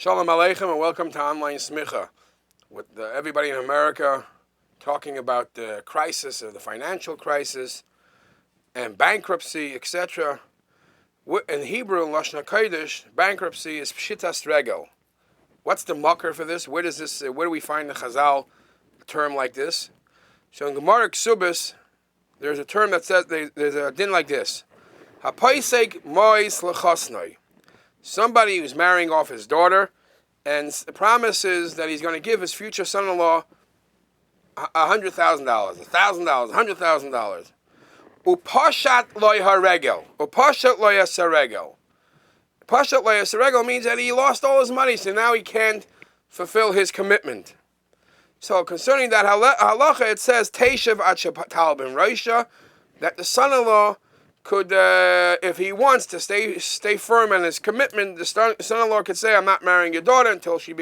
Shalom Aleichem and welcome to Online Smicha. With everybody in America talking about the crisis of the financial crisis and bankruptcy, etc. In Hebrew, in Lashon HaKodesh, bankruptcy is pshitas regel. What's the makar for this? Where do we find the Chazal term like this? So in Gemara Ksubis, there's a term that says, there's a din like this. Hapaisek mois lechosnoi. Somebody who's marrying off his daughter and promises that he's going to give his future son-in-law $100,000, $1,000, $100,000. Upashat loy haregel. Upashat loy haregel. Upashat loy haregel means that he lost all his money, so now he can't fulfill his commitment. So concerning that halacha, it says Teishav at Shepatal ben Roisha, that the son-in-law could, if he wants to stay firm on his commitment, the son-in-law could say, "I'm not marrying your daughter until she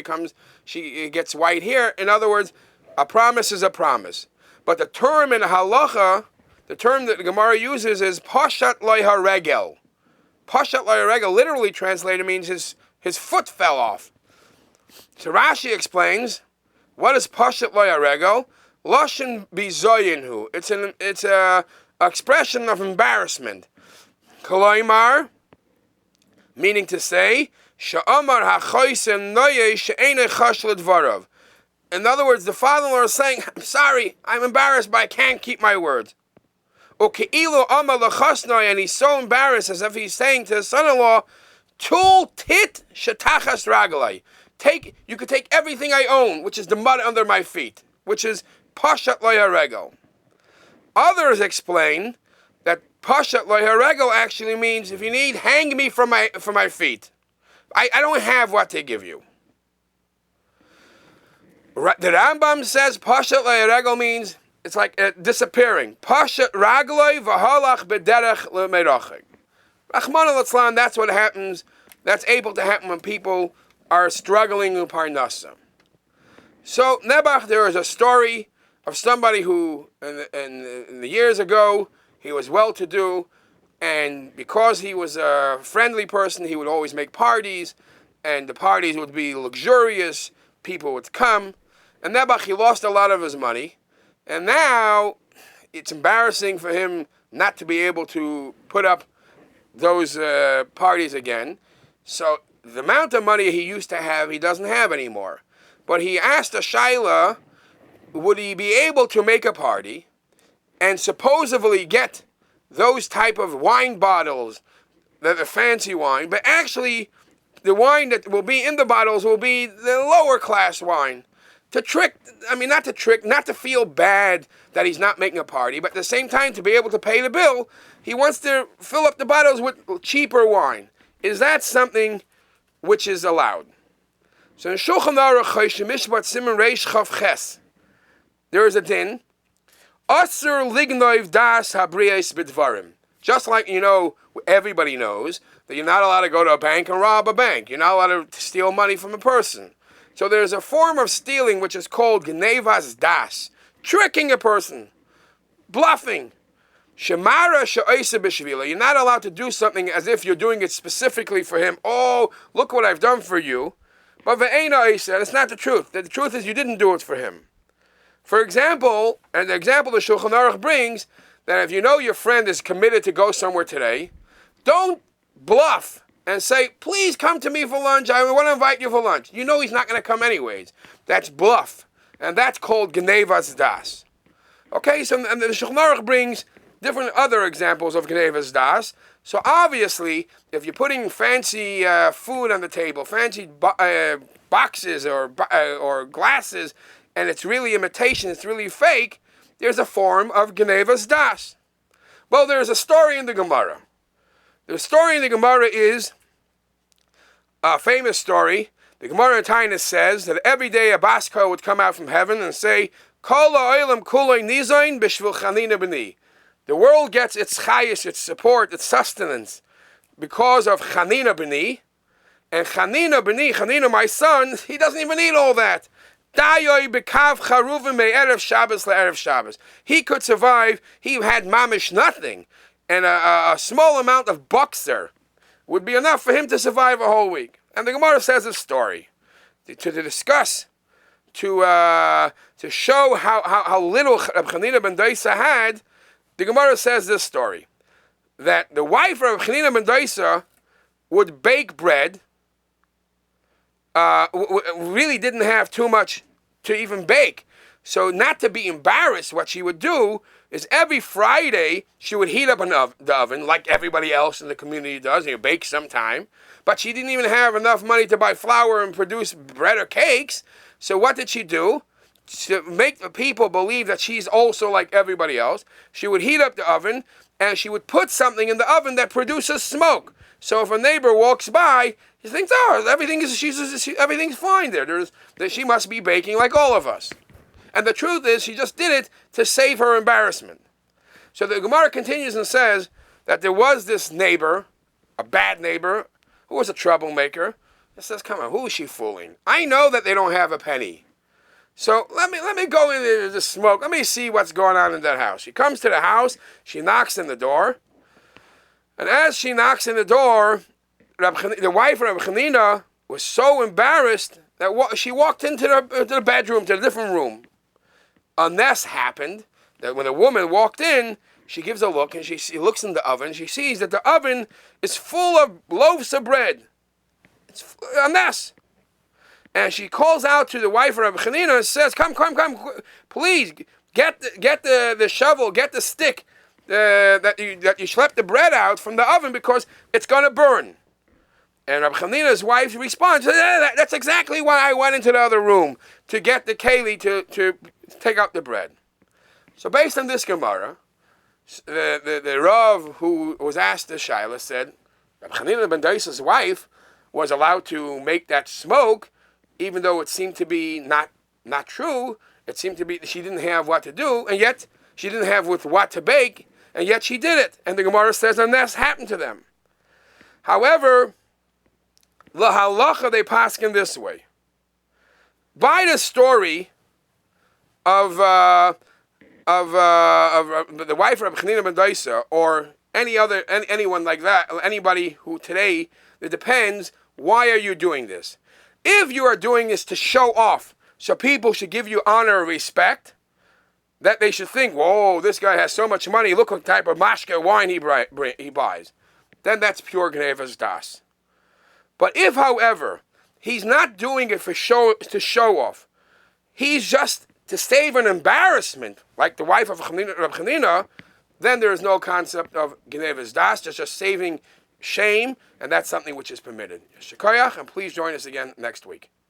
gets white hair." In other words, a promise is a promise. But the term in halacha, the term that the Gemara uses is pashat loy haregel. Pashat loy haregel, literally translated, means his foot fell off. So Rashi explains, what is pashat loy haregel? Lashon bizoyinhu. It's a expression of embarrassment. Koloimar, meaning to say, she'amar hachoisen noye she'enei chash ledvarav. In other words, the father-in-law is saying, "I'm sorry, I'm embarrassed, but I can't keep my word." Uke'ilu amar lechasnoi, and he's so embarrassed as if he's saying to his son-in-law, "Tul tit shetachas ragalai." You could take everything I own, which is the mud under my feet, which is pashat lo haregel. Others explain that pashat lo haregel actually means, if you need, hang me from my feet. I don't have what to give you. The Rambam says pashat lo haregel means it's like disappearing. Pashat ragloi v'halach b'derech l'merachik. Rachmana litzlan, that's what happens. That's able to happen when people are struggling in parnasa. So Nebuch, there is a story of somebody who, in the years ago, he was well-to-do, and because he was a friendly person, he would always make parties, and the parties would be luxurious, people would come, and Nebuch, he lost a lot of his money, and now it's embarrassing for him not to be able to put up those parties again. So the amount of money he used to have, he doesn't have anymore. But he asked a shaila, would he be able to make a party and supposedly get those type of wine bottles, that are fancy wine, but actually the wine that will be in the bottles will be the lower class wine. Not to feel bad that he's not making a party, but at the same time to be able to pay the bill, he wants to fill up the bottles with cheaper wine. Is that something which is allowed? So in Shulchan Aruch Choshen Mishpat Siman Reish Chav Ches, there is a din, Asur lignoiv das habriyos b'dvarim. Just like, everybody knows that you're not allowed to go to a bank and rob a bank. You're not allowed to steal money from a person. So there's a form of stealing which is called gnevas das, tricking a person, bluffing. Shemara she'oisa b'shvila. You're not allowed to do something as if you're doing it specifically for him. Oh, look what I've done for you. But ve'ena oisa, it's not the truth. The truth is you didn't do it for him. For example, and the example the Shulchan Aruch brings, that if you know your friend is committed to go somewhere today, don't bluff and say, "Please come to me for lunch, I want to invite you for lunch." You know he's not going to come anyways. That's bluff. And that's called gnevas das. Okay, so and the Shulchan Aruch brings different other examples of gnevas das. So obviously, if you're putting fancy food on the table, fancy boxes or glasses, and it's really imitation, it's really fake, there's a form of gnevas das. Well, there's a story in the Gemara. The story in the Gemara is a famous story. The Gemara in Tainus says that every day a basko would come out from heaven and say, Kol ha'olam kuloi nizayin b'shvil chanina b'ni. The world gets its chayis, its support, its sustenance because of chanina b'ni. And chanina b'ni, chanina my son, he doesn't even need all that. He could survive. He had mamish nothing, and a small amount of buxer would be enough for him to survive a whole week. And the Gemara says a story. to discuss, to show how little Reb Chanina ben Dosa had, the Gemara says this story, that the wife of Reb Chanina ben Dosa would bake bread, really didn't have too much to even bake. So not to be embarrassed, what she would do is every Friday she would heat up the oven like everybody else in the community does, and you bake sometime. But she didn't even have enough money to buy flour and produce bread or cakes. So what did she do? To make the people believe that she's also like everybody else, she would heat up the oven and she would put something in the oven that produces smoke. So if a neighbor walks by, he thinks, oh, everything's fine there. She must be baking like all of us. And the truth is, she just did it to save her embarrassment. So the Gemara continues and says that there was this neighbor, a bad neighbor, who was a troublemaker. It says, come on, who is she fooling? I know that they don't have a penny. So let me go in there to smoke. Let me see what's going on in that house. She comes to the house. She knocks on the door. And as she knocks on the door, the wife of Reb Chanina was so embarrassed that she walked into the bedroom, to a different room. A mess happened, that when the woman walked in, she gives a look, and she looks in the oven. She sees that the oven is full of loaves of bread. It's a mess. And she calls out to the wife of Reb Chanina and says, come, please, get the shovel, get the stick that you schlepped the bread out from the oven because it's going to burn. And Reb Chanina's wife responds, that's exactly why I went into the other room, to get the keli to take out the bread. So based on this Gemara, the Rav who was asked the Shaila said, Reb Chanina ben Dosa's wife was allowed to make that smoke, even though it seemed to be not true. It seemed to be she didn't have what to do, and yet she didn't have with what to bake, and yet she did it. And the Gemara says, and that's happened to them. However, the halacha, they paskin this way. By the story of the wife of Reb Chanina ben Dosa, or anyone like that, anybody who today, it depends, why are you doing this? If you are doing this to show off, so people should give you honor and respect, that they should think, whoa, this guy has so much money, look what type of mashke wine he buys, then that's pure gnevas das. But if, however, he's not doing it to show off, he's just to save an embarrassment, like the wife of Reb Chanina, then there is no concept of gnevas das, just saving shame, and that's something which is permitted. Shekayach, and please join us again next week.